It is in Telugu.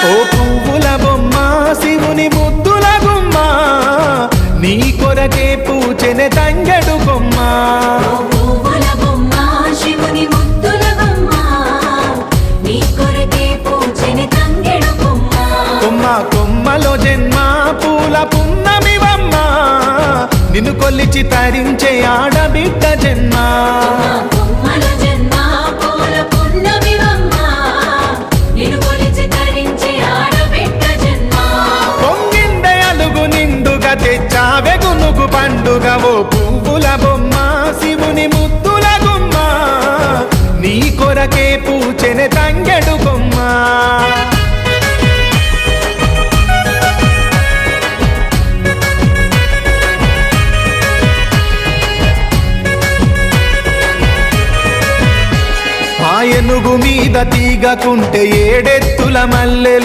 ఓ పువ్వుల బొమ్మ శివుని ముద్దుల గుమ్మ నీ కొరకే పూచెనే తంగెడు కొమ్మ పువ్వుల బొమ్మ శివుని ముద్దుల గుమ్మ నీ కొరకే పూచెనే తంగెడు కొమ్మ కొమ్మ కొమ్మలో జన్మ పూల పున్నమివమ్మ నిన్ను కొల్లిచి తరించే ఆడబిడ్డ జన్మ కొమ్మల జన్మ పూల పున్నమివమ్మ నిన్ను కొలిచి తరించి ఆడబిడ్డ జన్మ పొంగిందే అలుగు నిండుగా తెచ్చావె గునుగు పండుగ ఓ పువ్వుల బొమ్మ శివుని ముద్దుల గుమ్మ నీ కొరకే పూచెనే తంగెడు కొమ్మ ఆ ఏనుగు మీద తీగకుంటే ఏడెత్తుల మల్లెలు